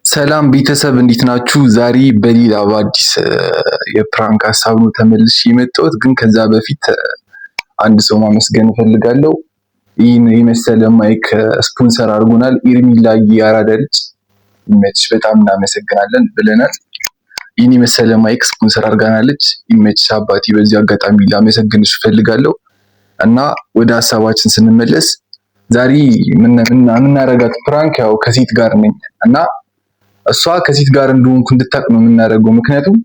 ሰላም ቤተሰብ እንዴት ናችሁ? ዛሬ በሌላ በአዲስ የፕራንክ ሀሳብ ነው ተመልሼ የመጣሁት። ግን ከዛ በፊት አንድ ሰው ማመስገን እፈልጋለሁ። ይህን የመሰለ ማይክ ስፖንሰር አድርጎናል። ኤርሚላ የአራዳ ልጅ ይመችሽ፣ በጣም እናመሰግናለን ብለናል። ይህን የመሰለ ማይክ ስፖንሰር አድርጋናለች። ይመችሽ አባቴ፣ በዚህ አጋጣሚ ላመሰግንሽ እፈልጋለሁ። እና ወደ ሀሳባችን ስንመለስ ዛሬ የምናረጋት ፕራንክ ያው ከሴት ጋር ነኝ እና እሷ ከሴት ጋር እንደሆንኩ እንድታቅ ነው የምናደርገው። ምክንያቱም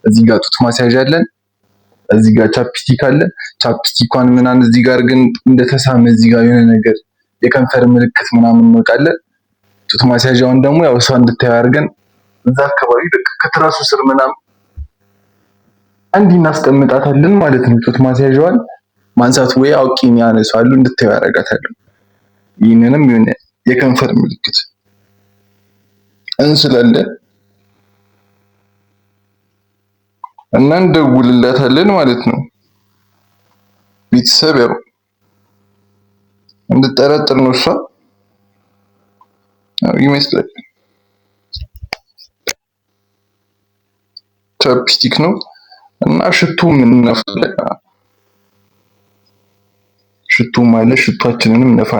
እዚህ ጋር ጡት ማስያዣ አለን፣ እዚህ ጋር ቻፕስቲክ አለ። ቻፕስቲኳን ምናምን እዚህ ጋር ግን እንደተሳመ እዚህ ጋር የሆነ ነገር የከንፈር ምልክት ምናምን እንወጣለን። ጡት ማስያዣውን ደግሞ ያው እሷ እንድታየው አድርገን እዛ አካባቢ በቃ ከትራሱ ስር ምናምን እንዲህ እናስቀምጣታለን ማለት ነው። ጡት ማስያዣዋን ማንሳት ወይ አውቄኝ ያነሳዋለሁ እንድታየው ያደርጋታለሁ። ይህንንም የሆነ የከንፈር ምልክት እንስላለን እና እንደውልላታለን ማለት ነው። ቤተሰብ ያው እንድጠረጥር ነው እሷ ይመስላል። ቻፕስቲክ ነው እና ሽቱ ምን እናፍለን ሽቱ ማለት ሽቷችንንም ነፋ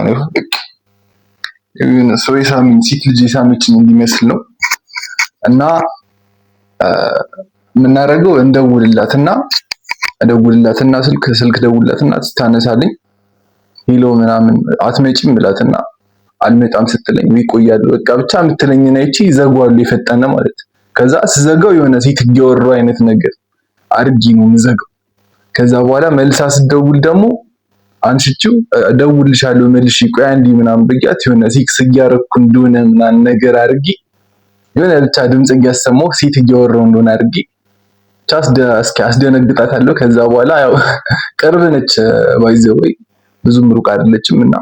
የሆነ ሰው የሳመኝ ሴት ልጅ የሳመችን እንዲመስል ነው። እና የምናደርገው እንደውልላትና ስልክ ደውልላትና ስታነሳልኝ ሄሎ ምናምን አትመጪም ብላትና አልመጣም ስትለኝ ወይ ቆያለሁ በቃ ብቻ የምትለኝን አይቼ ይዘጋዋሉ የፈጠነ ማለት። ከዛ ስዘጋው የሆነ ሴት እያወራሁ አይነት ነገር አድርጊ ነው የምዘጋው። ከዛ በኋላ መልሳ ስትደውል ደግሞ አንሽቺው እደውልልሻለሁ መልሼ ቆይ አንዴ ምናምን ብያት የሆነ ሴክስ እያደረኩ እንደሆነ ምናምን ነገር አድርጊ የሆነ ብቻ ድምጽ እያሰማሁ ሴት እያወራሁ እንደሆነ አድርጊ እስኪ አስደነግጣታለሁ። ከዛ በኋላ ያው ቅርብ ነች ባይዘው ብዙም ሩቅ አይደለችም እና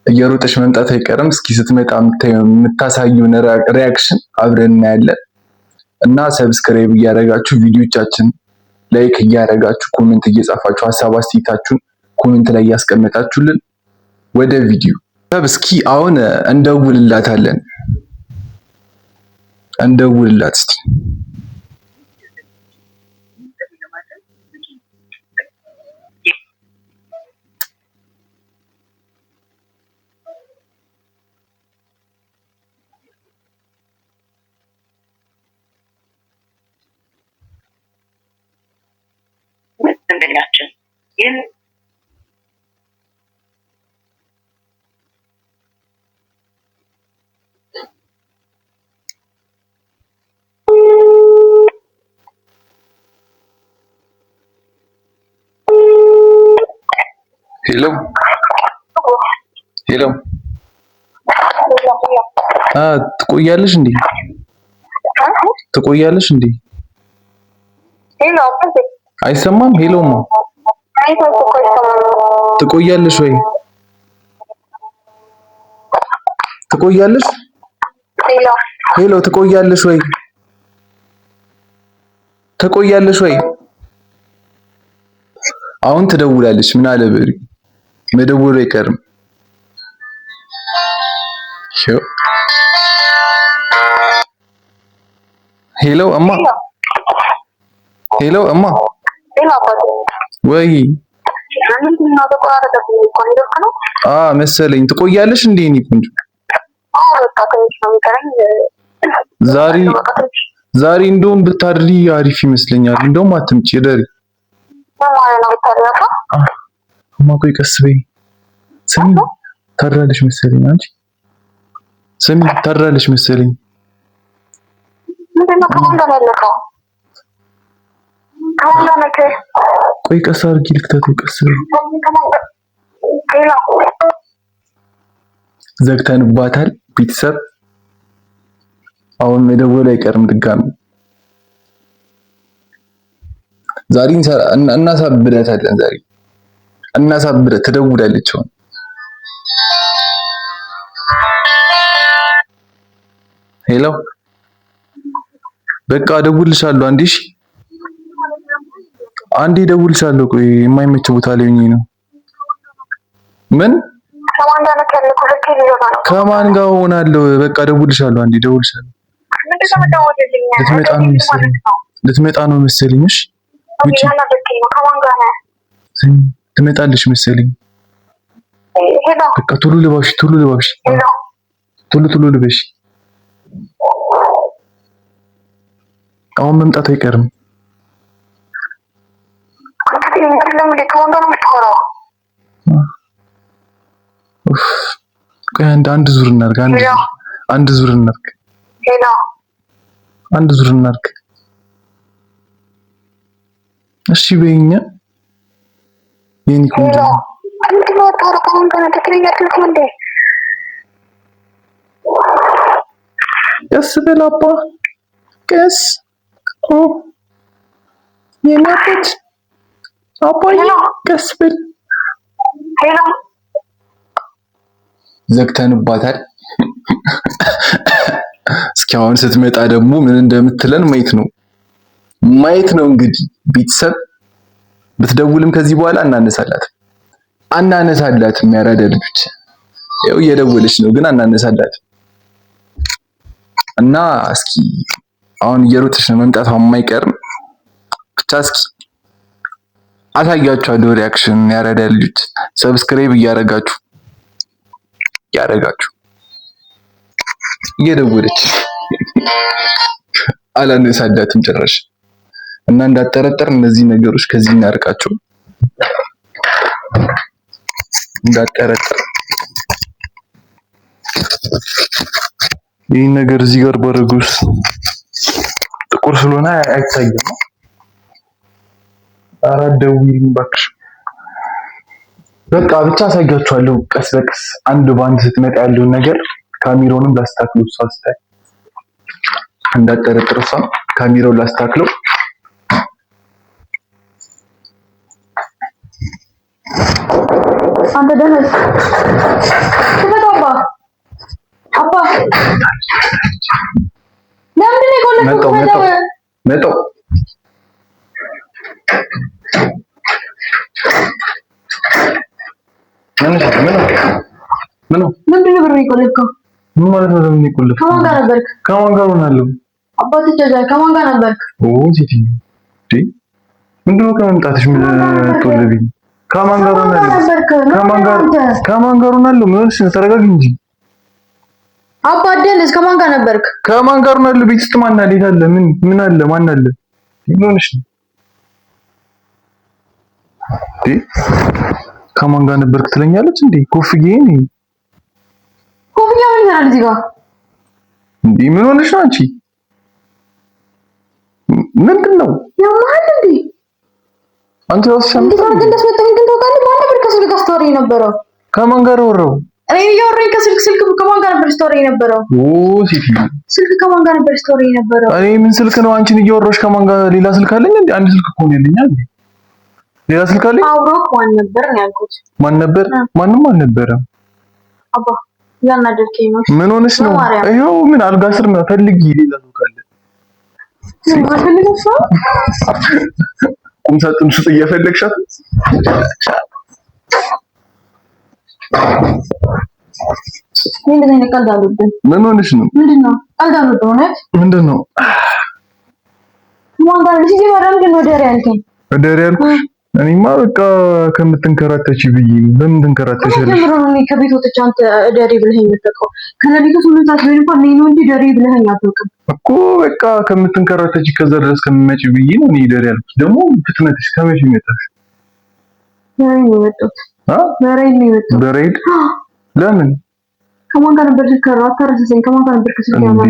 እየሮጠች መምጣት አይቀርም። እስኪ ስትመጣ የምታሳየውን ሪያክሽን አብረን እናያለን። እና ሰብስክራይብ እያደረጋችሁ ቪዲዮቻችን ላይክ እያደረጋችሁ ኮሜንት እየጻፋችሁ ሀሳብ አስተያየታችሁን ኮሜንት ላይ ያስቀመጣችሁልን ወደ ቪዲዮ እስኪ አሁን እንደውልላታለን። እንደውልላት እስቲ ሄሎ ሄሎ ትቆያለሽ እንዴ? ትቆያለሽ እንዴ? ሄሎ አይሰማም? ሄሎማ ትቆያለሽ ወይ? ትቆያለሽ? ሄሎ ትቆያለሽ ወይ? ትቆያለሽ ወይ? አሁን ትደውላለች። ምን አለ በሪ መደወሉ አይቀርም። ሄሎ እማ ሄሎ እማ ወይ መሰለኝ። ትቆያለሽ እንዴ? እኔ ቆንጆ ዛሬ እንደውም ብታድሪ አሪፍ ይመስለኛል። እንደውም አትምጪ ደሪ እማ ቆይ ቀስ በይ። ስሚ ታድራለሽ መሰለኝ። አንቺ ስሚ ታድራለሽ መሰለኝ። ቆይ ቀስ አድርጊ ልክተተው። ቀስ በይ። ዘግተንባታል ቤተሰብ። አሁን መደወል አይቀርም ድጋሚ። ዛሬ እናሳብዳታለን። ዛሬ እናሳብዳት። ትደውላለች አሁን። ሄሎ በቃ እደውልልሻለሁ አንዴ። እሺ አንዴ እደውልልሻለሁ። ቆይ የማይመች ቦታ ላይ ሆኜ ነው። ምን ከማን ጋር ሆናለሁ? በቃ ደውልሻለሁ። አንዴ ደውልሻለሁ። ልትመጣ ነው መሰለኝ። እሺ ውጪ ትመጣለች መሰለኝ። በቃ ቶሎ ልባብሽ፣ ቶሎ ልባብሽ፣ ቶሎ ልበሽ። አሁን መምጣት አይቀርም። አንድ ዙር እናድርግ። አንድ ዙር እናድርግ። አንድ ዙር እናድርግ። እሺ በይኛ የኔ ቆንጆ ቀስ በል አባ፣ ቀስ የኔ አባት አባዬ፣ ቀስ በል። ዘግተንባታል። እስኪ አሁን ስትመጣ ደግሞ ምን እንደምትለን ማየት ነው እንግዲህ ቤተሰብ። ብትደውልም ከዚህ በኋላ አናነሳላትም። ያራዳ ልጆች ያው እየደወለች ነው ግን አናነሳላትም። እና እስኪ አሁን እየሮጠች ነው መምጣቷ የማይቀርም። ብቻ እስኪ አሳያችኋለሁ ሪአክሽን። ያራዳ ልጆች ሰብስክራይብ እያደረጋችሁ እየደወለች አላነሳላትም ጭራሽ። እና እንዳጠረጠር እነዚህ ነገሮች ከዚህ እናርቃቸው። እንዳጠረጠር ይህ ነገር እዚህ ጋር ባረጉስ ጥቁር ስለሆነ አይታይም። አራት ደውይልኝ እባክሽ። በቃ ብቻ አሳያችኋለሁ ቀስ በቀስ አንድ ባንድ ስትመጣ ያለውን ነገር። ካሜራውንም ላስተካክለው። እሷ ስታይ እንዳጠረጥር እሷ ካሜራውን ላስተካክለው። አንተ ደህና አባ ለምን መጣው ምንድን ነው ብር የቆለፍከው? ምን ማለት ነው? ለምን የቆለፍከው? ከማን ጋር ነበርክ? ከማን ጋር ሆናለሁ? አባትህ ጀዛይ ከማን ጋር ነበርክ? ሴትዮ ምንድን ነው ከመምጣትሽ ምን ተወለብኝ? ከማን ጋር ሆናለሁ? ከማን ጋር ሆናለሁ? ምን ሆነሽ? ተረጋጊ እንጂ አባ ደንስ ከማን ጋር ነበርክ? ከማን ጋር ሆናለሁ? ቤት ውስጥ ማን አለ? የት አለ? ምን አለ? ማን አለ? ምን ሆነሽ? ከማን ጋር ነበርክ ትለኛለች እንዴ? ኮፍዬ ምን ይላል እዚህ ጋር እንዴ? ምን ሆነሽ ነው አንቺ? ምንድን ነው ያማል እንዴ? አንቺ ራስሽ እንዴ ታዲያ እንደስመጣኝ ግን ታውቃለህ? ማን ነበር ከስልክ ጋር ስታወሪ የነበረው? ከማን ጋር ወራው? እኔ እያወራኝ ስልክ ከማን ጋር ነበር ስታወሪ የነበረው? ሴትዮ ስልክ ከማን ጋር ነበር ስታወሪ የነበረው? እኔ ምን ስልክ ነው አንቺን እያወራሽ? ከማን ጋር? ሌላ ስልክ አለኝ እንዴ? አንድ ስልክ እኮ ነው ያለኝ እንዴ? ሌላ ስልክ አለኝ? አውሮክ ማን ነበር ነው ያልኩት። ማን ነበር? ማንም አልነበረም። አባ ያናደርከኝ ነው። ምን ሆነሽ ነው? ይሄው ምን አልጋ ስር ነው ፈልጊ። ሌላ ሰው ካለ ቁም ሳጥን ውስጥ እየፈለግሻት ምንድነው? ቀልድ አልወድም። ምን ሆነሽ ነው? ምንድነው? ቀልድ አልወድም። እውነት ምንድነው? ማን ጋር ልጅ ወራም ግን ወደረ ያልከኝ? ወደረ ያልኩሽ እኔማ በቃ ከምትንከራተቺ ብዬ በምን ትንከራተሻለሽ? ጀምሮ ነው ከቤት ወጥቼ አንተ ደሪ ብለኸኝ የምትጠቀው። ከሌሊቱ 8 ሰዓት ላይ እንኳን ነኝ ነው እንጂ ደሪ ብለኸኝ አትወቅም እኮ። በቃ ከምትንከራተቺ ከዛ ድረስ ከመመጪ ብዬ ነው እኔ ደሪ ያልኩት። ደግሞ ፍጥነትሽ ከመቼ መጣሽ? በሬድ ነው የመጣሁት። በሬድ ለምን? ከማን ጋር ነበር ስልከራ? አታረሰሰኝ። ከማን ጋር ነበር ከስልክ ያማው?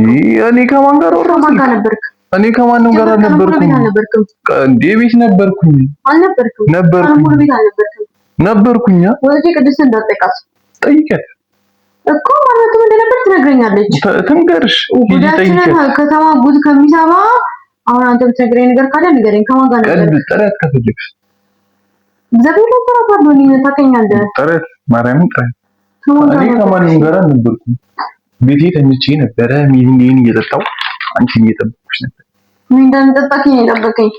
እኔ ከማን ጋር ወራው? ከማን ጋር ነበር? እኔ ከማንም ጋር አልነበርኩም። እንዴ ቤት ነበርኩኝ። አልነበርኩም? ነበርኩኝ። ቤት አልነበርኩም? ነበርኩኝ። ወልጄ ቅድስት እንዳጠቃት ጠይቀት እኮ ማለት ምን እንደነበር ትነግረኛለች። ትንገርሽ ሂጂ ጠይቀት። ከተማ ጉድ ከሚሰማ አሁን አንተ ብትነግረኝ ነገር ካለ ንገረኝ። ከማን ጋር ነበር? ቀልብ ጥረት ከፈለግሽ ዘቢሉ ተራፋሉ ነው ታከኛለህ። ጥረት ማርያምን ጥረት። እኔ ከማንም ጋር አልነበርኩም። ቤቴ ተኝቼ ነበረ። ሚሊኒየን እየጠጣው አንቺን እየጠበቅኩሽ ነበር። ምን እንደምጠጣኝ የጠበቀኝ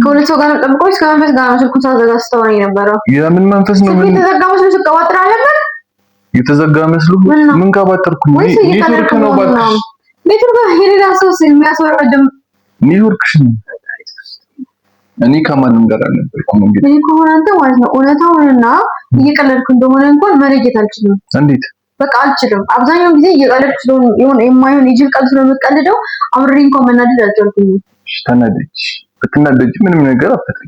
ከሁለት ሰው ጋር ተጠብቆኝ እስከ መንፈስ ጋር ነው ስልኩን ሳዘጋ ስታወራኝ ነበረው። የምን መንፈስ ነው? ምን ተዘጋው? ስልኩ ተቀባጥራ ነበር። የተዘጋ መስሎ ምን ካባተርኩ ኔትወርክ ነው ባክሽ። ኔትወርክ ሄሪዳ ሶስ የሚያስወራደም ኔትወርክሽ ነው። እኔ ከማንም ጋር አልነበርኩም። እንግዲህ እኔ ከሆነ አንተ ማለት ነው እውነታውንና እየቀለድኩ እንደሆነ እንኳን መረጃት አልችልም። እንዴት በቃ አልችልም። አብዛኛው ጊዜ እየቀለድኩ ስለሆነ የሆነ የማይሆን የጅል ቀልድ ስለምቀልደው አምሬ እንኳን መናደድ አልቻልኩም። ተናደጅ ብትናደጅ ምንም ነገር አትፈጥሪ።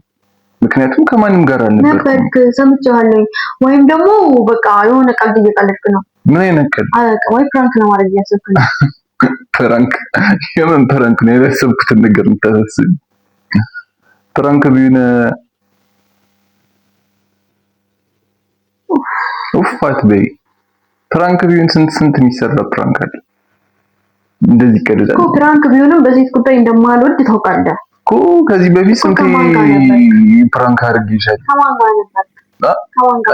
ምክንያቱም ከማንም ጋር አልነበርኩም። ሰምቻለሁ። ወይም ደግሞ በቃ የሆነ ቀልድ እየቀለድክ ነው። ምን አይነት ቀልድ? ወይ ፕራንክ ነው ማለት እያሰብክ ነው። ፕራንክ? የምን ፕራንክ ነው? ያሰብኩትን ነገር የምታሳስብ ፕራንክ ቢሆን ኡፋት በይ። ፕራንክ ቢሆን ስንት የሚሰራ ፕራንክ አለ። እንደዚህ ቀልድ እኮ ፕራንክ ቢሆንም በዚህ ጉዳይ እንደማልወድ ታውቃለህ እኮ። ከዚህ በፊት ስንት ፕራንክ አድርጌሻለሁ። ከማን ጋር ነበር?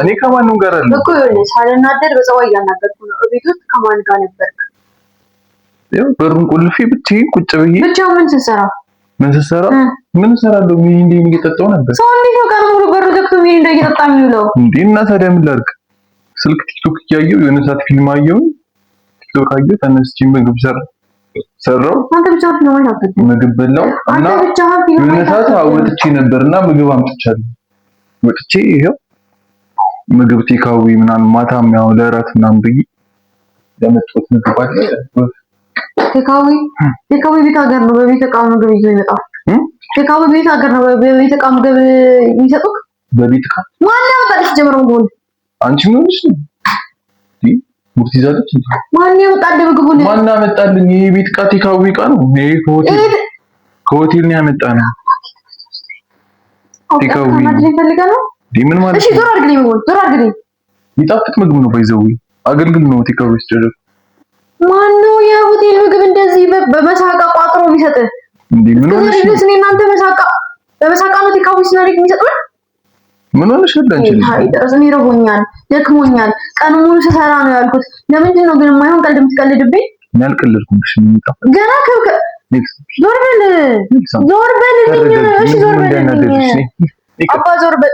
እኔ ከማንም ጋር አለ እኮ ይኸውልህ፣ ሳልናደድ በጸባይ እያናገርኩ ነው። እቤት ውስጥ ከማን ጋር ነበርክ? ያው በሩን ቁልፌ ብቻዬን ቁጭ ብዬ። ብቻው ምን እሰራለሁ? ሚሪንዳ እየጠጣሁ ነበር። ሰው እንዴት ነው ቀን ሙሉ በር ዘግቶ ሚሪንዳ እየጠጣ የሚውለው? እንዴ እና ታዲያ ምን ላድርግ? ስልክ ቲክቶክ እያየሁ የሆነ ሰዓት ፊልም አየሁ። ቲክቶክ አየሁ፣ ተነስቼ ምግብ ሰራው። አንተ ብቻ ፊልም አይተህ? ምግብ በላው እና የሆነ ሰዓት ወጥቼ ነበርና ምግብ አምጥቻለሁ። ወጥቼ ይሄው ምግብ ቴካዊ ምናምን ማታም ያው ለራት ምናምን ብዬ ያመጣሁት ምግብ አለ። ቴካዊ ቤት ሀገር ነው። በቤት ዕቃ ምግብ ይዞ ይመጣል። ቴካዊ ቤት ሀገር ነው። በቤት ዕቃ ምግብ የሚሰጡት በቤት ዕቃ ማን ያመጣልሽ? ጀምሮ ምግቡን አንቺ ምን ሆነሽ ነው? ሙርት ይዛለች እንዴ? ማን ያመጣልህ ምግቡን? ማን ያመጣልኝ? ይሄ ቤት ዕቃ ቴካዊ ዕቃ ነው። ይሄ ከሆቴል ነው ያመጣነው። ቴካዊ ማድረግ ፈልገህ ነው? ምን ማለት? እሺ ዞር አድርግልኝ ምግቡን፣ ዞር አድርግልኝ። የሚጣፍጥ ምግብ ነው ባይዘው አገልግል ነው ቴካዊ ሲደረግ። ማነው የሆቴል ምግብ እንደዚህ በመሳቃ ቋጥሮ የሚሰጥህ? እንዴ ምን ሆነሽ ነው? እኔ እናንተ በመሳቃ ነው ቴካዊ ሲናደግ የሚሰጡን? ምን ሆነሽ ነው? እኔ ረቦኛል፣ ደክሞኛል፣ ቀን ሙሉ ስሰራ ነው ያልኩት። ለምንድን ነው ግን የማይሆን ቀልድ የምትቀልድብኝ? እኔ አልቀለድኩብሽ። ምን ይጣፍ ገና ዞር በል እሺ ዞር በል አባ ዞር በል።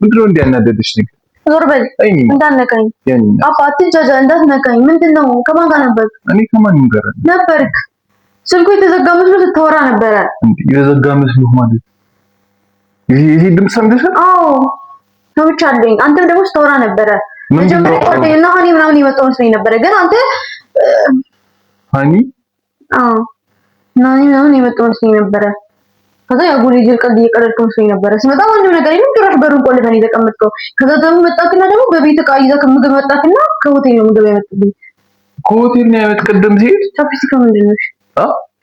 ምንድን ነው እንዲያናደድሽ ነገር? ዞር በል እንዳትነካኝ አባ፣ አትንጫጫ፣ እንዳትነካኝ። ምንድን ነው? ከማን ጋር ነበርክ? እኔ ከማንም ጋር ነበርክ። ስልኩ የተዘጋ መስሎ ስታወራ ነበረ። የተዘጋ መስሎ ማለት ይሄ ድምፅ ሰምተሻል? አዎ ሰምቻለሁ። አንተም ደግሞ ስታወራ ነበረ። መጀመሪያ ጓደኛና ሀኒ ምናምን የመጣው መስሎኝ ነበረ፣ ግን አንተ ሀኒ ናኒ ምናምን የመጣው መስሎኝ ነበረ። ከዛ ያጉል ይጅል ቀልድ እየቀለድክ መስሎኝ ነበረ። ስመጣ አንድ ነገር የለም፣ ጭራሽ በሩን ቆልፈን የተቀመጥከው። ከዛ ደግሞ መጣክና ደግሞ በቤት ዕቃ ይዘህ ምግብ መጣክና ከሆቴል ነው ምግብ ያመጣልኝ። ከሆቴል ነው ያመጣቀደም ሲል ቻፕስቲክ ምንድን ነው?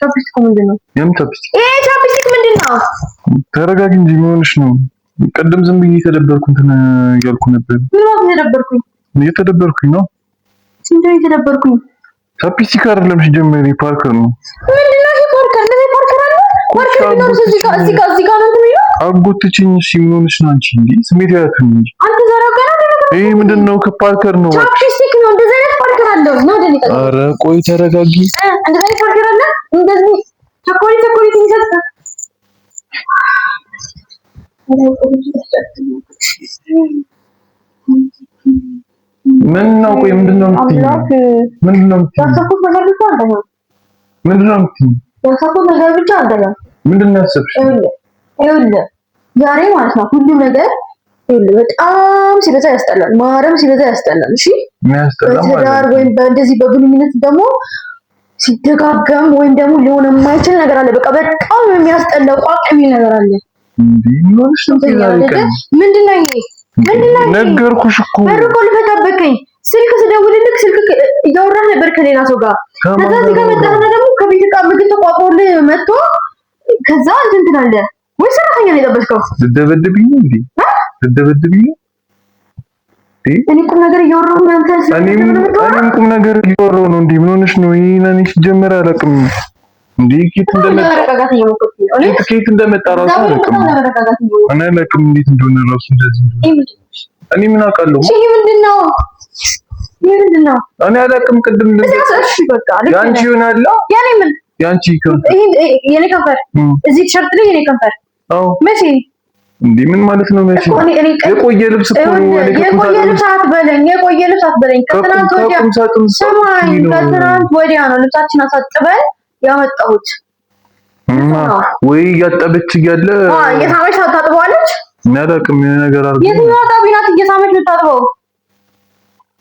ቻፕስቲክ ምንድን ነው? የምን ቻፕስቲክ? ቻፕስቲክ ምንድን ነው? ተረጋጊ እንጂ ምን ሆነሽ ነው? ቀደም ዝም ብዬ ተደበርኩ እንትን ያልኩ ነበር። ምን ማለት ተደበርኩኝ? እየተደበርኩኝ ነው። እንዴት የተደበርኩኝ? ቻፕስቲክ አይደለም ሲጀመር ፓርከር ነው። ምንድነው ይሄ ፓርከር? ለምን ፓርከር አለ? ፓርከር ነው እዚህ ጋር ነው እንትን ነው። አጎትችኝ እሺ ምን ሆነሽ ነው አንቺ? እንዴ ስሜት ያክል እንጂ አንተ ዘራው ጋር ነው። ይሄ ምንድነው? ከፓርከር ነው። ቻፕስቲክ ነው። እንደዚህ አይነት ፓርከር አለው ነው አይደል? ኧረ ቆይ ተረጋጊ። እንደዚህ አይነት ፓርከር አለ። እንደዚህ ቸኮሌት ይሰጥ ምን ነው? ቆይ ምንድነው የምትይኝ? ምንድነው የምትይኝ? ያሰብኩት ነገር ብቻ አይደለም። ምንድነው የምትይኝ? ያሰብኩት ነገር ብቻ አይደለም። ምንድነው ያሰብሽ? ይኸውልህ ዛሬ ማለት ነው ሁሉ ነገር ይኸውልህ በጣም ሲበዛ ያስጠላል። ማረም ሲበዛ ያስጠላል። እሺ በትዳር ወይም በእንደዚህ በግንኙነት ደግሞ ሲደጋገም ወይም ደግሞ ሊሆን የማይችል ነገር አለ። በቃ በጣም የሚያስጠላው ቋቅ የሚል ነገር አለ። እንዴ ምን ሆነሽ ነው? ምንድነው ይሄ? ነገርኩሽ እኮ በር ቆልፈህ ጠበቀኝ። ስልክ ስደውልልህ ስልክ እያወራህ ነበር ከሌላ ሰው ጋር። ከዛ እዚህ ጋር መጣህና ደግሞ ከቤት ዕቃ ምግብ ተቋቁሮልህ መጥቶ ከዛ እንትን ትላለህ ወይ? ሰራተኛ ነው የጠበስከው? ልደበድብኝ ነው እንዴ? ልደበድብኝ ነው? እኔ ቁም ነገር እያወራሁ ነው። እኔም ቁም ነገር እያወራሁ ነው። እንዴ ምን ሆነሽ ነው? ይሄን እኔ ሲጀመር አላውቅም። እንዴ ኬት እንደመጣ ራሱ አላውቅም። እኔ አላውቅም እንዴት እንደሆነ ራሱ እንደዚህ እንደሆነ እኔ ምን አውቃለሁ? ይሄ ምንድነው? እኔ አላውቅም። ቅድም እንደዚህ በቃ ያንቺ ይሆናል። ያኔ ምን ያንቺ ከንፈር? ይሄ የኔ ከንፈር እዚህ ቲሸርት ላይ የኔ ከንፈር። አዎ መቼ እንዴ ምን ማለት ነው? መቼ የቆየ ልብስ እኮ ነው። የቆየ ልብስ አትበለኝ፣ የቆየ ልብስ አትበለኝ። ከትናንት ወዲያ ስማኝ፣ ከትናንት ወዲያ ነው ልብሳችን አሳጥበን ያመጣሁት። ወይ ያጠበች እያለ እየሳመች ታጥበዋለች። እናላቅም የሆነ ነገር አድርጎ የትኛው ጣቢ ናት እየሳመች የምታጥበው?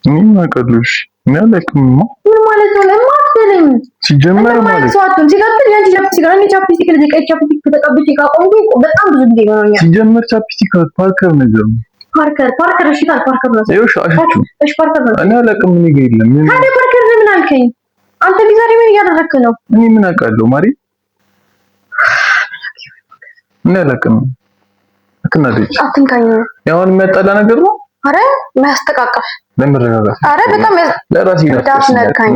ምን አቀሉሽ? እናላቅም ምን ማለት ነው? ለማትበለኝ ሲጀመር ማለት ነው። ሲቀጥል ያንቺ ቻፕስቲክ ነው። ቻፕስቲክ ለዚህ ቀይ ቻፕስቲክ ተቀብቼ ካቆምኩ በጣም ብዙ ጊዜ ሆኖኛል። ሲጀመር ቻፕስቲክ ፓርከር ነገር ነው። ፓርከር እሺ፣ ፓርከር ነው። እሺ ፓርከር ነው። እኔ አላቅም። ምን ይገ የለም። ታዲያ ፓርከር ምን አልከኝ አንተ? ቢዛሪ ምን እያደረክ ነው? እኔ ምን አውቃለሁ ማሪ። እኔ አላቅም። አትናደጂ፣ አትንካኝ። ያውን የሚያጣላ ነገር ነው። አረ የሚያስተቃቃሽ ለመረጋጋት። አረ በጣም ለራሴ እንዳትነካኝ፣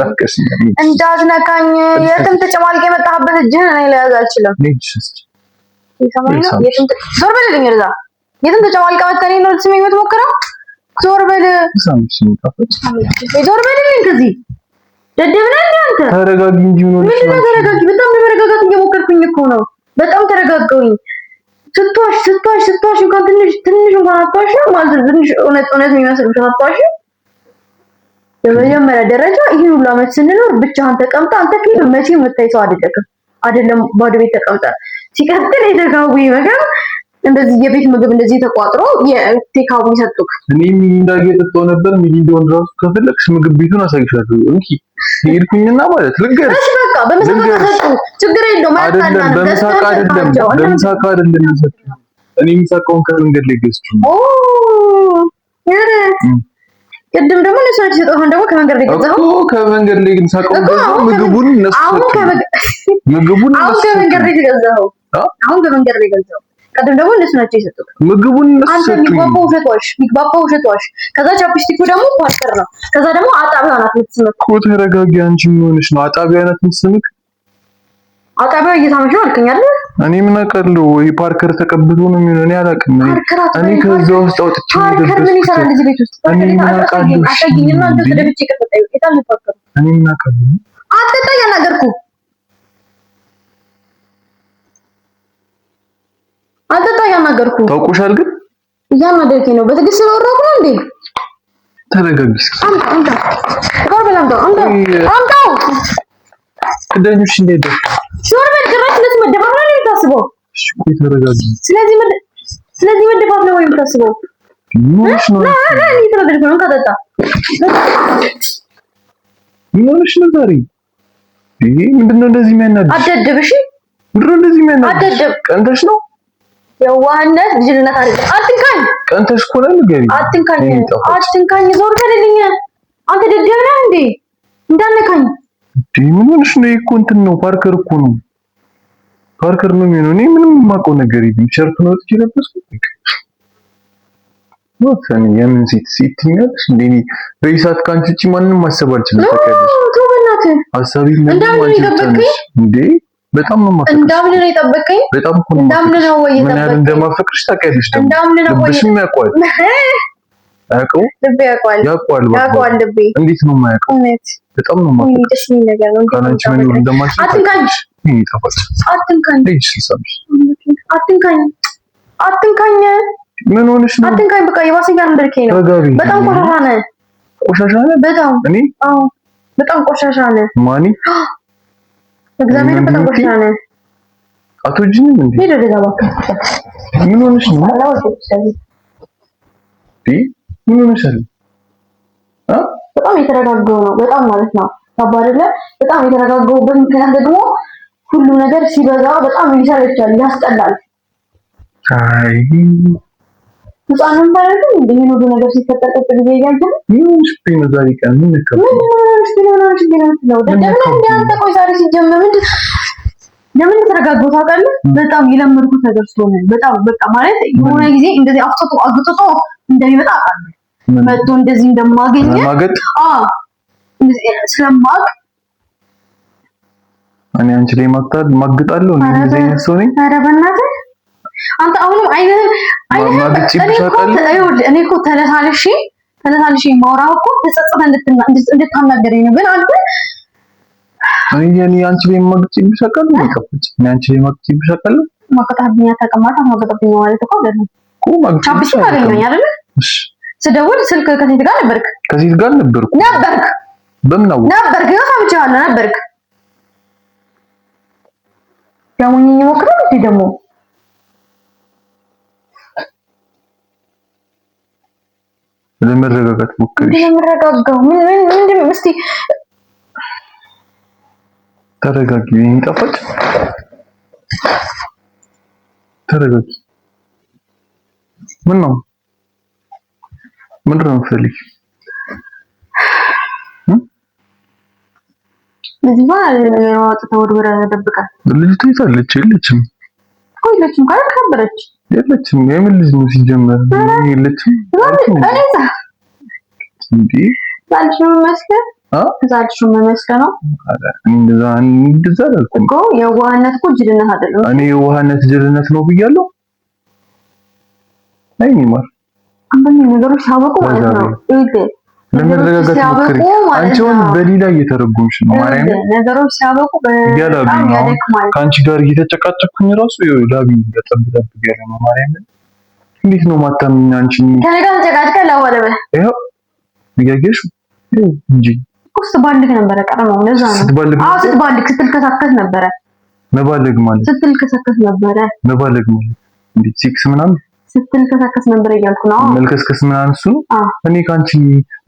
እንዳትነካኝ። የትም ተጨማልቀ የመጣህበት እጅህን እኔ ልያዝ አልችልም። ዞር በልልኝ እዛ። የትም ተጨማልቀ መተኔ ነው ልትስመኝ የምትሞክረው? ዞር በል፣ ዞር በልልኝ ከዚህ። ደደብ ነህ እንደ አንተ። ተረጋጊ እንጂ ምን ነው ተረጋጊ። በጣም ለመረጋጋት እየሞከርኩኝ እኮ ነው። በጣም ተረጋጋሁኝ። ስትዋሽ እንኳን ትንሽ እንኳን አትዋሽ ማለት ትንሽ እውነት የሚመስል ብቻ አትዋሽ። በመጀመሪያ ደረጃ ይሄን ሁሉ አመት ስንኖር ብቻህን ተቀምጠህ አንተ ፊልም መቼም የምታይ ሰው አይደለም ባዶ ቤት ተቀምጠህ። ሲቀጥል የተጋቡ ነገር እንደዚህ የቤት ምግብ እንደዚህ ተቋጥሮ የቴካዊ ሰጡክ። እኔ ሚሊንዳ እየጠጣሁ ነበር። ሚሊንዳውን ራሱ ከፈለግሽ ምግብ ቤቱን አሳይሻለሁ። እንኪ ሄድኩኝና ማለት ልንገርሽ። እሺ በቃ በመሳቃ ሰጡ፣ ችግር የለውም። አይደለም በመሳቃ አይደለም ሰጡ። እኔ የሚሳቀውን ከመንገድ ላይ ገዝቼው ነው። ቅድም ደግሞ እነሱ ናቸው የሰጠው። አሁን ደግሞ ከመንገድ ላይ ገዛኸው እኮ። ከመንገድ ላይ ግን ሳቀው ገዛው። ምግቡን እነሱ ምግቡን አሁን ከመንገድ ላይ ገዛኸው። አሁን ከመንገድ ላይ ገዛኸው። ቀደም ደግሞ እነሱ ናቸው የሰጡት ምግቡን እነሱ አንተ የሚግባባው ውሸት ዋሽ። ከዛ ቻፕስቲኩ ደግሞ ፓርከር ነው። ከዛ ደግሞ አጣቢያ ናት የምትስምክ እኮ። ተረጋጊ አንቺ። ምን ሆነሽ ነው? አጣቢያ ናት የምትስምክ? አጣቢያ እየሳመሽ ነው አልከኝ አይደል? እኔ ምን አውቃለሁ? ወይ ፓርከር ተቀብቶ ነው የሚሆነው። እኔ አላውቅም። እኔ ከዛ ውስጥ አውጥቼ ፓርከር ምን ይሰራል እዚህ ቤት ውስጥ? እኔ ምን አውቃለሁ? አጣጊኝና አንተ ተደብቼ ከተጣዩ የታለ ፓርከር? እኔ ምን አውቃለሁ? አትጣ ያናገርኩ አልጠጣ ያናገርኩ። ታውቆሻል ግን እያናደርከኝ ነው። በትዕግስት ስለወራኩ ነው እንዴ? ተረጋጊ እስኪ። አንተ አንተው ከደኞች እንዴት ዞር በል። ጭራሽ ስለዚህ መደፋት ነው የምታስበው? እሺ ቆይ ተረጋጊ። ስለዚህ መደፋት ነው ወይ የምታስበው? ምንሽ ነው? እኔ ተረጋግኩ ነው። ከጠጣ ምንሽ ነው ዛሬ? ይሄ ምንድነው እንደዚህ የሚያናድድ? አደደብ። እሺ ምንድነው እንደዚህ የሚያናድድ? አደደብ። ቀንተሽ ነው? የዋህነት ልጅነት አይደለም። አትንካኝ። ቀንተሽ እኮ ነው ንገሪ። አትንካኝ። ዞር በልልኝ። አንተ ደደብ ነህ እንዴ? እንዳነካኝ ምን ሆነሽ ነው? እኮ እንትን ነው ፓርከር እኮ ነው። ፓርከር ነው የሚሆነው። እኔ ምንም የማውቀው ነገር የለም። ሸርት ነው ወጥቼ ለበስኩት። ነው ሰኒ የምን ሴት ትኛለሽ እንዴ? በይሳት ካንቺ ውጪ ማንንም ማሰብ አልችልም። ታውቂያለሽ። ተው በእናትህ። ሐሳቢ ምን ማለት እንዴ? በጣም ነው ማፈቅርሽ። እንዳምን ነው የጠበቀኝ። በጣም እኮ ነው እንዳምን ነው ወይ ምን ያህል እንደማፈቅርሽ ታውቂያለሽ። ደግሞ እንዳምን ነው ወይ ልብሽም ያውቀዋል። አያውቀው? ልቤ ያውቀዋል። ያውቀዋል ልቤ። እንዴት ነው የማያውቀው? እውነት በጣም ነው ማፈቅርሽ። ደስ የሚል ነገር ነው። ካላንቺ መኖር እንደማልችል አትንካኝ። ይሄ ይጣፋል። አትንካኝ። አትንካኝ። ምን ሆነሽ ነው? አትንካኝ። በቃ የባሰኛ እንደርከኝ ነው። በጣም ቆሻሻ ነህ። ቆሻሻ ነህ በጣም። እኔ አዎ በጣም ቆሻሻ ነህ። ማኒ እግዚአብሔር በጣም ቆሻሻ ነህ። አትወጂኝም እንዴ? ሄደ ደጋባክ። ምን ሆነሽ ነው? ምን ሆነሻል? በጣም የተረጋጋው ነው። በጣም ማለት ነው ታባረለ። በጣም የተረጋጋውበት ምክንያት ደግሞ ሁሉ ነገር ሲበዛ በጣም ይሰለቻል፣ ያስጠላል። አይ ህፃንም ባይረዱ እንዴ ነው ነገር ሲፈጠር ቀጥል ይያያል። ምን ስፒን ዛሬ ቀን ምን ነካ? አንተ ቆይ ዛሬ ሲጀመር ለምን ተረጋጋው ታውቃለህ? በጣም የለመድኩት ነገር ስለሆነ በጣም በቃ ማለት የሆነ ጊዜ እንደዚህ አፍጥጦ አግጥጦ እንደሚመጣ አውቃለሁ። መጥቶ እንደዚህ እንደማገኘ እንደዚህ ስለማውቅ እኔ አንቺ ላይ ማግጣለሁ ነው እንደዚህ አይነት ሰው ነኝ። ኧረ በእናትህ አንተ አሁንም እኔ እኮ ተለሳልሼ ማውራው እኮ ተጸጽተህ እንድታናገረኝ ነው። ግን አንተ እኔ አንቺ ላይ ማግጭ ይብሻቃል ነው ከፈች እኔ አንቺ ላይ ማግጭ ይብሻቃል። ማቀጣብኛ ተቀማጣ ማቀጣብኛ ማለት እኮ አይደለም ቻፕስቲክ አገኘኝ አይደል? እሺ ስደውል ስልክ ከሴት ጋር ነበርክ? ከሴት ጋር ነበርክ? በምን ነው ነበርክ? ሰምቻለሁ ነበርክ። ያሞኝኝ ሞክረው እንዴ ደግሞ ለመረጋጋት ሞክሪ። ለመረጋጋው ምን እስቲ ተረጋጊ። ይጣፋጭ ተረጋጊ። ምን ነው ምንድን ነው የምትፈልጊ? ለዚህ ማለት ነው ተወድወራ ተደብቃ ልጅቷ የታለች? የለችም እኮ የለችም ካለ ከበረች የለችም። የምን ልጅ ነው ሲጀመር? የለችም እንዴ ታልሽው መስከረ ታልሽው መስከረ ነው እንደዛ አላልኩም እኮ የዋህነት እኮ ጅልነት አይደለም። እኔ የዋህነት ጅልነት ነው ብያለሁ? አይ ማር አንዳንድ ነገሮች ሲያበቁ ማለት ነው ለመረጋጋት ሞክሪ። አንቺውን በሌላ እየተረጎምሽ ነው ማርያም። ነገሮች ሲያበቁ በጣም ያደክማል። ከአንቺ ጋር እየተጨቃጨኩኝ ራሱ ላቢ እያጠብጠብ ያለ ነው ማርያም። እንዴት ነው ማታምኝ አንቺ? ከነጋ ተጨቃጭቀ ለወለበ ይሄው እያየሽ እንጂ ቁስ ባልክ ነበረ ቀረመው ለዛ ነው። ስትባልክ ስትልከሳከስ ነበረ። መባለግ ማለት ስትልከሳከስ ነበረ። መባለግ ማለት እንዴ ሴክስ ምናምን ስትልከሳከስ ነበር እያልኩ ነው። መልከስከስ ምናምን እሱ እኔ ካንቺ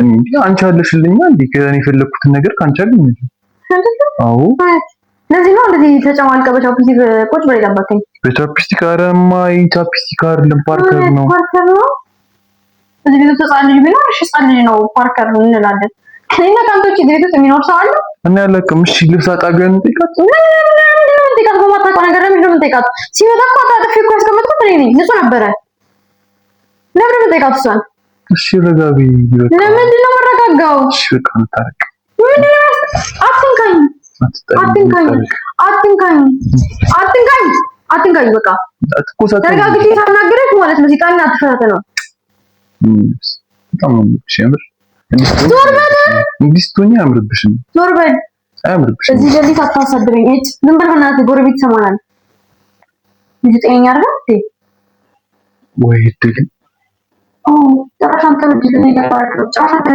እንዴ አንቺ አለሽልኛ እንዴ ከኔ የፈለኩትን ነገር ካንቺ አገኘሁ። አዎ ለዚህ ነው እንደዚህ ተጨማልቀ በቻፕስቲክ ቁጭ ብለ ይጠበቀኝ። በቻፕስቲክ አረማይ ቻፕስቲክ አይደለም ፓርከር ነው። ፓርከር ነው እዚህ ቤት ተጻለ ልጅ ቢኖር እሺ ጻለ ልጅ ነው ፓርከር ነው እንላለን። ከኔና ካንቶች ቤት ውስጥ የሚኖር ሰው አለ እና ያለቀም እሺ ልብስ አጣገን ጥቃት ጥቃት በማታውቀው ነገር ለምን ጥቃት ሲመጣ እኮ አጣጥፊ እኮ ያስቀመጥኩት እኔ ነኝ። ንጹህ ነበረ። ለምን ጥቃት እሷን እሺ ረጋቢ ይበቃ። ለምንድን ነው መረጋጋው? እሺ በቃ እንታረቅ። ምንድን ነው አትንካኝ አትንካኝ አትንካኝ አትንካኝ አትንካኝ በቃ ተረጋግቼ ሳናግረሽ ማለት ነው። ሲቃና አትፈራተ ነው በጣም ነው ሲያምር እንዲስቶኛ ያምርብሽም ዞር በል አያምርብሽም። እዚህ ጀሊት አታሳድረኝ። እጭ ዝም በል በእናትህ ጎረቤት ይሰማናል። ልጅ ጤነኛ አይደል ወይ ድል ጨራሻን ተብድል ነው ያባረው ጨራሻ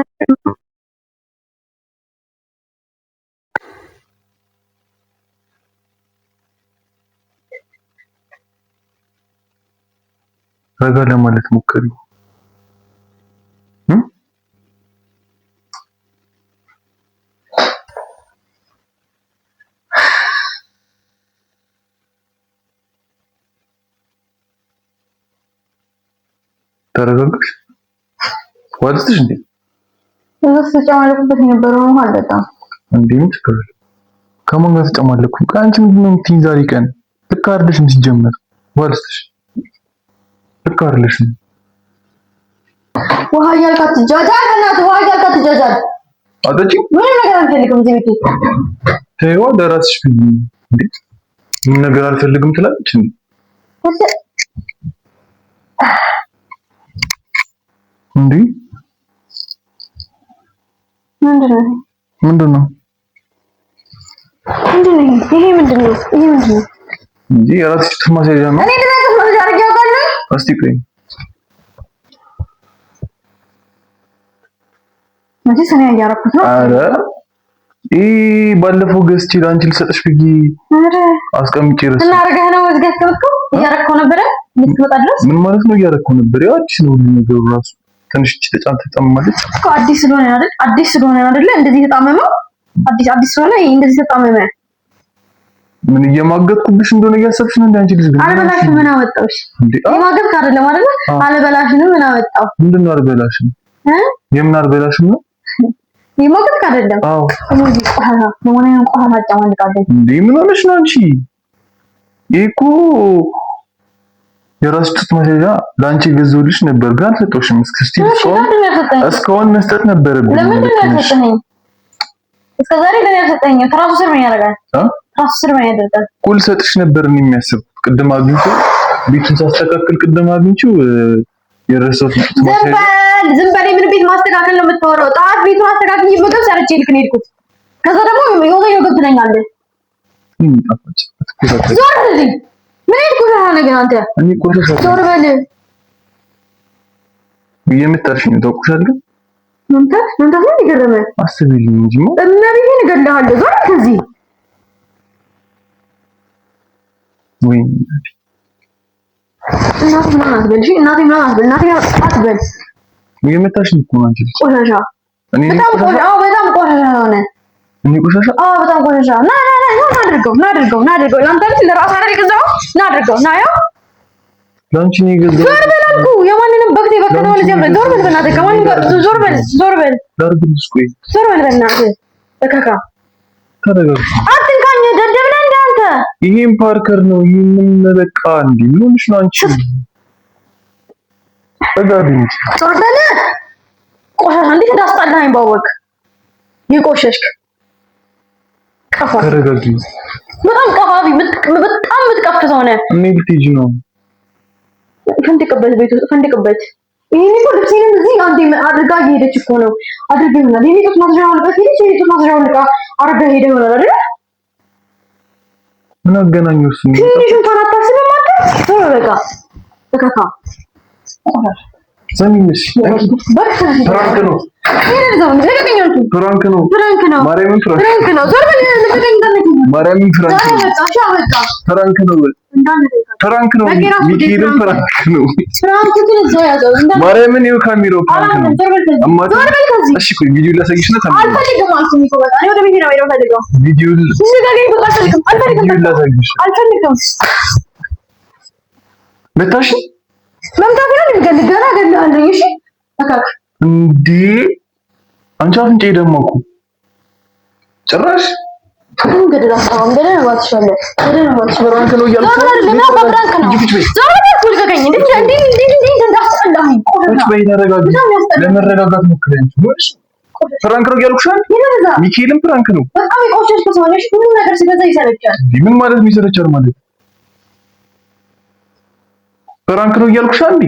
ረጋ ለማለት ሞክሪ። ተረጋግሽ ወልስተሽ እንዴ እዚህ ተጨማለኩበት የነበረው ነው አልበጣም እንዴ ምትከረ ከማን ጋር ተጨማለኩ? አንቺ ምንድነው የምትይኝ? ዛሬ ቀን ልክ አይደለሽም ሲጀመር ወልስተሽ ልክ አይደለሽም። ውሃ ያልካት ጃጃል በእናትህ ውሃ ያልካት ጃጃል አጠጪ ምን ነገር አልፈልግም እዚህ ቤት ተይዋ ለራስሽ እንዴ ምን ነገር አልፈልግም ትላለች እንዴ እንዴ ምንድነው ምንድነው ይሄ ምንድነው እንዴ የራስሽ ተማሳያ ነው። እኔ ለራስሽ ማሳያ አድርጌው ካለ እስቲ ቆይ ማለት ሰኔ ያያረኩት ነው። አረ ባለፈው ገዝቼ ላንቺ ልሰጥሽ ብዬ አረ አስቀምጬ ረስ እና አርገህ ነው ወዝጋት ከመጥከው እያረከው ነበር ልትመጣ ድረስ ምን ማለት ነው? እያረከው ነበር ያቺ ነው ነገሩ ራሱ ትንሽ ተጫን ተጣመማለች እኮ አዲስ ስለሆነ አይደል? አዲስ ስለሆነ አይደል? እንደዚህ ተጣመመው አዲስ ስለሆነ እንደዚህ ተጣመመ። ምን እየማገጥኩብሽ እንደሆነ እያሰብሽ ነው እንዴ አንቺ ልጅ? አልበላሽ ምን አወጣውሽ እንዴ? ማገጥ አይደለም አይደል? አልበላሽ ምን አወጣው? ምንድነው አልበላሽ? የምን አልበላሽ ነው? የማገጥ አይደለም። አዎ እዚህ ቆሃና ለማንኛውም ቆሃና አጫማልቃለች እንዴ? ምን ሆነሽ ነው አንቺ? ይሄኮ የራስሽ ጡት ማስያዣ ላንቺ ገዝቶልሽ ነበር ግን አልሰጠሽም። እስካሁን መስጠት ነበረብኝ። ለምንድን ነው ያሰጠኝ? እስከዛሬ ለኔ ያሰጠኝ ትራሱ ስር ምን ያደርጋል? ትራሱ ስር ምን ያደርጋል? ቁል ሰጥሽ ነበር ነው የሚያስብኩት። ቅድም አግኝቶ ቤቱን ሳስተካክል ቅድም አግኝቼው የረሳሁት ጡት ማስያዣ ዝም በል ምን ቤት ማስተካከል ነው የምታወራው? ጣት ቤቱን አስተካክዬ ምግብ ሰርቼ ልክ ነው የሄድኩት። ከዛ ደግሞ የሆነ ነገር ትለኛለህ። ዞር ምን ቆሻሻ ነገር አንተ? እኔ ቆሻሻ ዞር በል። የምታርሽኝ ተቆሻለሁ። መምታት ነው ይገረመ። አስብልኝ እንጂ እመቤቴን እገልሃለሁ። ዞር ከዚህ ወይ እናቴ ምናምን አትበል። እሺ እናቴ ምናምን አትበል። እናቴ አትበል። የምታርሽኝ እኮ ነው አንቺ ቆሻሻ። በጣም ቆሻሻ። አዎ በጣም ቆሻሻ ሆነ። እኔ ቆሻሻ? አዎ በጣም ቆሻሻ። ና አድርገው። ለአንተ ልጅ ለራስህ አይደል የገዛኸው? ና አድርገው። ና ያው ላንቺ ነው የገዛኸው። ዞር በል አልኩህ። የማንንም በግቴ በከተማ ልጅ ያምረ። ዞር በል በእናትህ። ከማንም ጋር ዞር በል። ላድርግልሽ። ቆይ ዞር በል በእናትህ። በካካ ተረጋጋ። አትንካኝ። ደደብ ነህ እንደ አንተ። ይሄን ፓርከር ነው። ይሄንን በቃ እንዴ ምን ሆነሽ ነው አንቺ? ተጋቢኝ። ዞር በል። ቆሻሻ እንዴት እንዳስጠላኸኝ ባወቅ። ይቆሸሽክ ቀፋ። ተረጋጊ። በጣም ቀፋቢ፣ በጣም የምትቀፍ ሰው ነህ። እኔ ልትሄጂ ነው? ፈንድቅበት፣ ቤት ውስጥ ፈንድቅበት። ይሄን እኮ ልብሴንም እዚህ አንዴ አድርጋ እየሄደች እኮ ነው። አድርገህ ይሆናል። የኔ ጡት ማስያዣውን ልቀህ ሄደች። የኔ ጡት ማስያዣውን ልቀህ አድርገህ ሄደህ ይሆናል አይደል? ምን አገናኘው እሱ? ትንሽ እንኳን አታስብም አንተ? ቶሎ በቃ በቃ ሰሚንሽ ፍራንክ ነው። ፍራንክ ነው። ማርያምን ፍራንክ ነው። ዞር በል። ማርያምን ፍራንክ ነው። ፍራንክ ነው። ፍራንክ ነው። ሚኪንም ፍራንክ ነው። ማርያምን ይኸው ካሜራው ፍራንክ ነው። እሺ ቆይ ቪዲዮ ላሳይሽ ነው። አልፈልግም አልኩኝ እኮ በቃ ወደ ቤት ነው የምፈልገው። ቪዲዮ አልፈልግም። መታሽ መምታት ነው ገና ገለሃለሁ። እሺ አካክ እንዴ አንቺ አፍንጫ ደማኩ ጭራሽ ገደላው ገደል ነው ባትሻለ ገደል ነው ባትሻለ ፍራንክ ነው እያልኩ ፍራንክ ነው። ለመረጋጋት ሞክረኝ። ፍራንክ ነው እያልኩሽ ሚካኤልም ፍራንክ ነው። በጣም የቆሸሽ ከሰውነሽ ሁሉ ነገር ሲበዛ ይሰለቻል። ምን ማለት ነው ይሰለቻል ማለት? ፍራንክ ነው እያልኩሽ እንዴ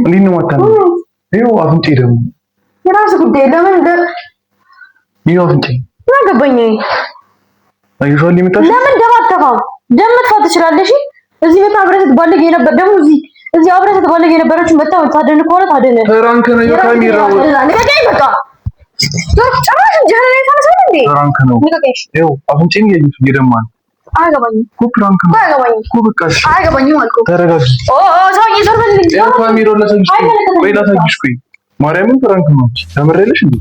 እንዴ ነው ማታለው? ይኸው አፍንጫ ደግሞ የራስ ጉዳይ ለምን ይኸው አፍንጫ ያገባኝ አይሾል ሊመጣሽ ለምን ደማተፋው ደምትፋት ትችላለሽ። እዚህ መጣ አብረህ ባለጌ ነበር ደግሞ እዚህ አብረህ ባለጌ ነበረችው መጣ ታደን ከሆነ ታደን ፍራንክ ነው የካሜራው ንገረኝ በቃ ጭራሽ ጀነሬ ታነሳለህ እንዴ? ፍራንክ ነው ይኸው አፍንጫን እየደማ ነው። አያገባኝም እኮ ፍራንክ ነው እኮ በቃ አያገባኝም አልኩህ። ተረጋጊ። ሰውዬ ዞር በልልኝ። ያው ካሜራው ላሳይሽ ቆይ ማርያምን ፍራንክ ነው። ተመረለሽ እንዴ?